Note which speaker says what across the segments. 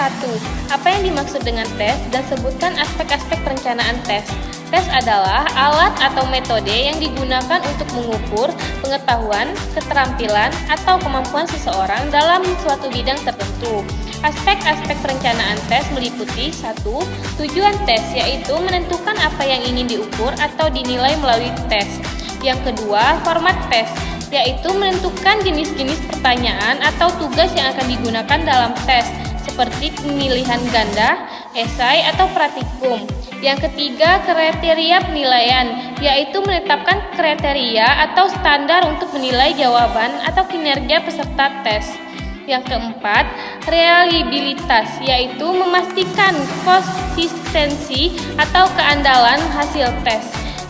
Speaker 1: 1. Apa yang dimaksud dengan tes dan sebutkan aspek-aspek perencanaan tes. Tes adalah alat atau metode yang digunakan untuk mengukur pengetahuan, keterampilan, atau kemampuan seseorang dalam suatu bidang tertentu. Aspek-aspek perencanaan tes meliputi 1. Tujuan tes, yaitu menentukan apa yang ingin diukur atau dinilai melalui tes. Yang kedua, format tes, yaitu menentukan jenis-jenis pertanyaan atau tugas yang akan digunakan dalam tes, seperti pemilihan ganda, esai, atau praktikum. Yang ketiga, kriteria penilaian, yaitu menetapkan kriteria atau standar untuk menilai jawaban atau kinerja peserta tes. Yang keempat, reliabilitas, yaitu memastikan konsistensi atau keandalan hasil tes.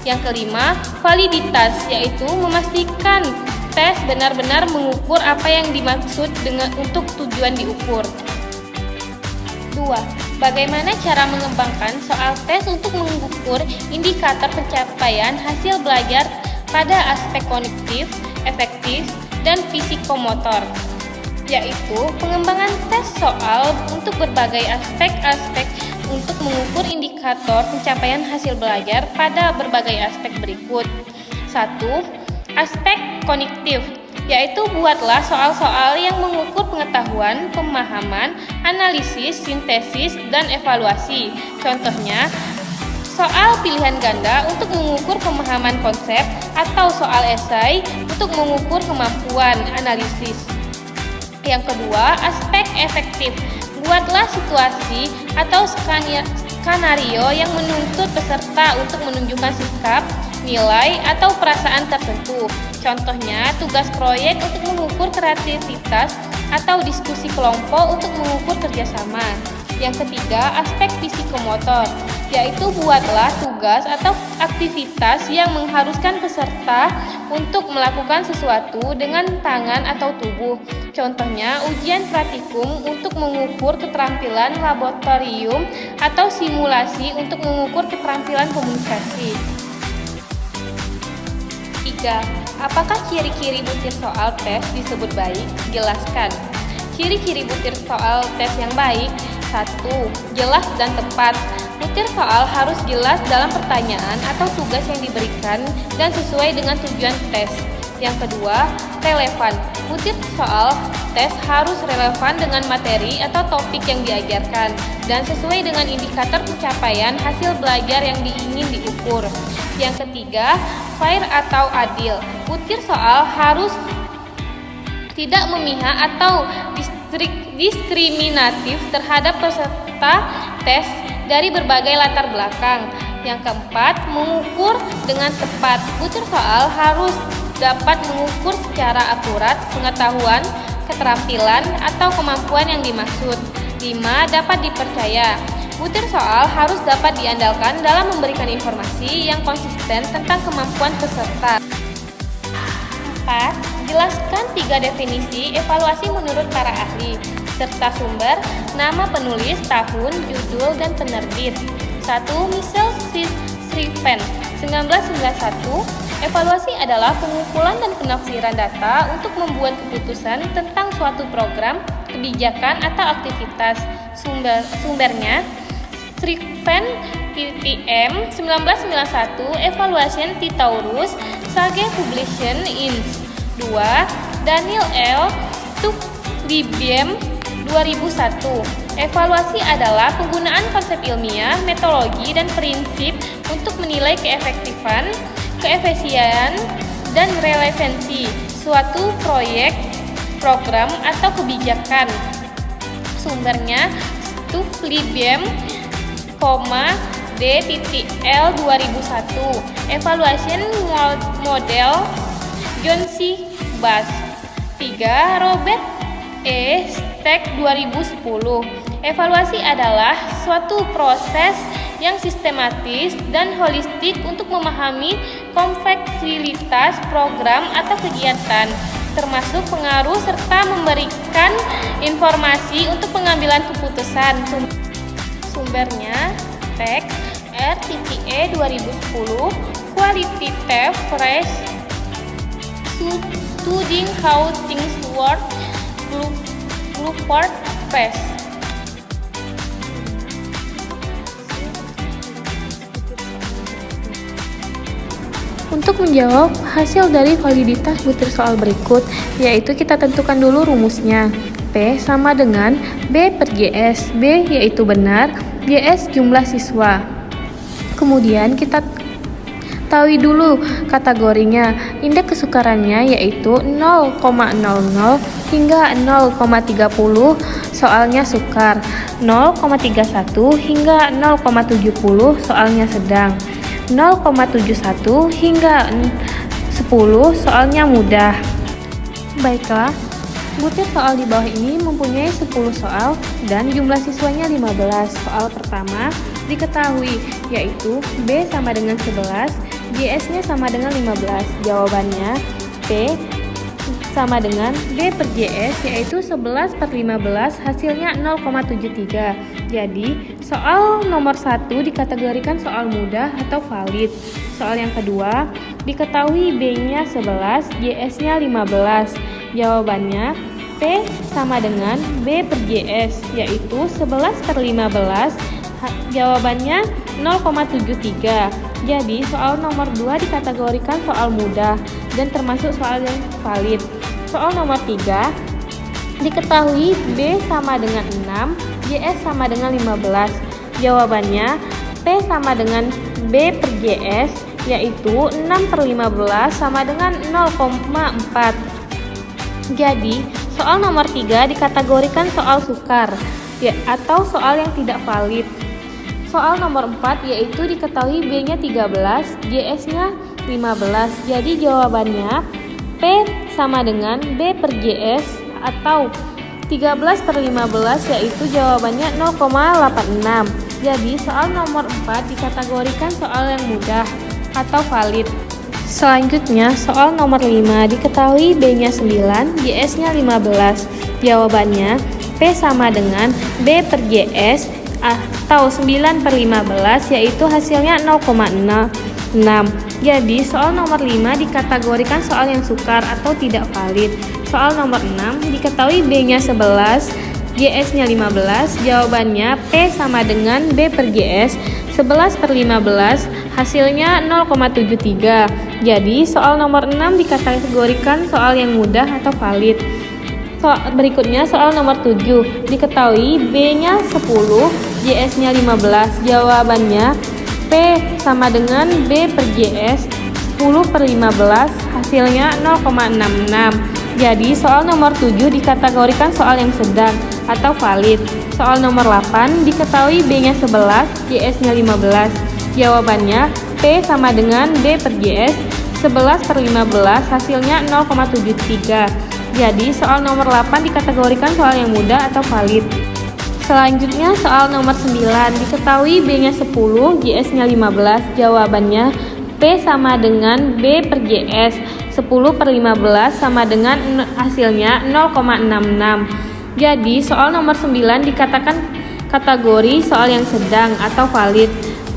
Speaker 1: Yang kelima, validitas, yaitu memastikan tes benar-benar mengukur apa yang dimaksud untuk tujuan diukur. 2. Bagaimana cara mengembangkan soal tes untuk mengukur indikator pencapaian hasil belajar pada aspek kognitif, efektif, dan psikomotor, yaitu pengembangan tes soal untuk berbagai aspek-aspek untuk mengukur indikator pencapaian hasil belajar pada berbagai aspek berikut. 1. Aspek kognitif, yaitu buatlah soal-soal yang mengukur pengetahuan, pemahaman, analisis, sintesis, dan evaluasi. Contohnya, soal pilihan ganda untuk mengukur pemahaman konsep atau soal esai untuk mengukur kemampuan analisis. Yang kedua, aspek efektif. Buatlah situasi atau skenario yang menuntut peserta untuk menunjukkan sikap, nilai, atau perasaan tertentu. Contohnya, tugas proyek untuk mengukur kreativitas atau diskusi kelompok untuk mengukur kerjasama. Yang ketiga, aspek psikomotor, yaitu buatlah tugas atau aktivitas yang mengharuskan peserta untuk melakukan sesuatu dengan tangan atau tubuh. Contohnya, ujian praktikum untuk mengukur keterampilan laboratorium atau simulasi untuk mengukur keterampilan komunikasi. 3. Apakah ciri-ciri butir soal tes disebut baik? Jelaskan. Ciri-ciri butir soal tes yang baik. 1. Jelas dan tepat. Butir soal harus jelas dalam pertanyaan atau tugas yang diberikan dan sesuai dengan tujuan tes. Yang kedua, relevan. Butir soal tes harus relevan dengan materi atau topik yang diajarkan dan sesuai dengan indikator pencapaian hasil belajar yang ingin diukur. Yang ketiga, fair atau adil. Butir soal harus tidak memihak atau diskriminatif terhadap peserta tes dari berbagai latar belakang. Yang keempat, mengukur dengan tepat. Butir soal harus dapat mengukur secara akurat pengetahuan, keterampilan, atau kemampuan yang dimaksud. 5. Dapat dipercaya. Butir soal harus dapat diandalkan dalam memberikan informasi yang konsisten tentang kemampuan peserta. 4. Jelaskan 3 definisi evaluasi menurut para ahli, serta sumber, nama penulis, tahun, judul, dan penerbit. 1. Michel Schriven, 1991. Evaluasi adalah pengumpulan dan penafsiran data untuk membuat keputusan tentang suatu program, kebijakan, atau aktivitas. Sumbernya Schriven, TTM, 1991, Evaluation Thesaurus, Sage Publication in 2, Daniel L. Tuflibiem, 2001. Evaluasi adalah penggunaan konsep ilmiah, metodologi, dan prinsip untuk menilai keefektifan, keefisienan, dan relevansi suatu proyek, program, atau kebijakan. Sumbernya Tuflibiem, D.L. 2001. Evaluation Model John C. Bass. 3. Robert E. Stack, 2010. Evaluasi adalah suatu proses yang sistematis dan holistik untuk memahami kompleksitas program atau kegiatan, termasuk pengaruh serta memberikan informasi untuk pengambilan keputusan. Sumbernya Tech RTTE 2010, Qualitative Research Studying How Things Work, Bluford Press. Untuk menjawab hasil dari validitas butir soal berikut, yaitu kita tentukan dulu rumusnya. P sama dengan B per GS. B yaitu benar, GS jumlah siswa. Kemudian kita tahu dulu kategorinya. Indeks kesukarannya yaitu 0,00 hingga 0,30, soalnya sukar. 0,31 hingga 0,70, soalnya sedang. 0,71 hingga 10, soalnya mudah. Baiklah, butir soal di bawah ini mempunyai 10 soal dan jumlah siswanya 15. Soal pertama diketahui, yaitu B sama dengan 11, GS-nya sama dengan 15. Jawabannya P sama dengan B per GS, yaitu 11 per 15, hasilnya 0,73. Jadi, soal nomor 1 dikategorikan soal mudah atau valid. Soal yang kedua, diketahui B-nya 11, GS-nya 15. Jawabannya P sama dengan B per GS, yaitu 11 per 15, jawabannya 0,73. Jadi, soal nomor 2 dikategorikan soal mudah dan termasuk soal yang valid. Soal nomor 3, diketahui B sama dengan 6, GS sama dengan 15. Jawabannya P sama dengan B per GS, yaitu 6 per 15 sama dengan 0,4. Jadi, soal nomor 3 dikategorikan soal sukar atau soal yang tidak valid. Soal nomor 4 yaitu diketahui B-nya 13, GS-nya 15. Jadi jawabannya P sama dengan B per GS atau 13 per 15, yaitu jawabannya 0,86. Jadi soal nomor 4 dikategorikan soal yang mudah atau valid. Selanjutnya soal nomor 5 diketahui B-nya 9, GS-nya 15. Jawabannya P sama dengan B per GS atau 9 per 15, yaitu hasilnya 0,6. Jadi soal nomor 5 dikategorikan soal yang sukar atau tidak valid. Soal nomor 6 diketahui B-nya 11, GS-nya 15. Jawabannya P sama dengan B per GS, 11 per 15, hasilnya 0,73. Jadi soal nomor 6 dikategorikan soal yang mudah atau valid. Berikutnya soal nomor 7, diketahui B-nya 10, GS-nya 15. Jawabannya P sama dengan B per GS, 10 per 15, hasilnya 0,66. Jadi soal nomor 7 dikategorikan soal yang sedang atau valid. Soal nomor 8 diketahui B-nya 11, GS-nya 15. Jawabannya P sama dengan B per GS, 11 per 15, hasilnya 0,73. Jadi soal nomor 8 dikategorikan soal yang mudah atau valid. Selanjutnya soal nomor 9 diketahui B-nya 10, GS-nya 15. Jawabannya P sama dengan B per GS, 10 per 15 sama dengan hasilnya 0,66. Jadi soal nomor 9 dikatakan kategori soal yang sedang atau valid.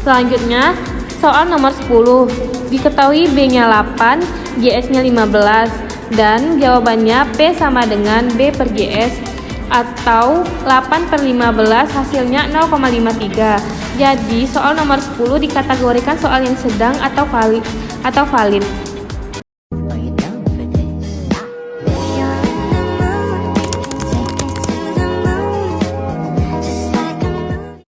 Speaker 1: Selanjutnya soal nomor 10 diketahui B-nya 8, GS-nya 15 dan jawabannya P sama dengan B per GS atau 8 per 15, hasilnya 0,53. Jadi soal nomor 10 dikategorikan soal yang sedang atau valid.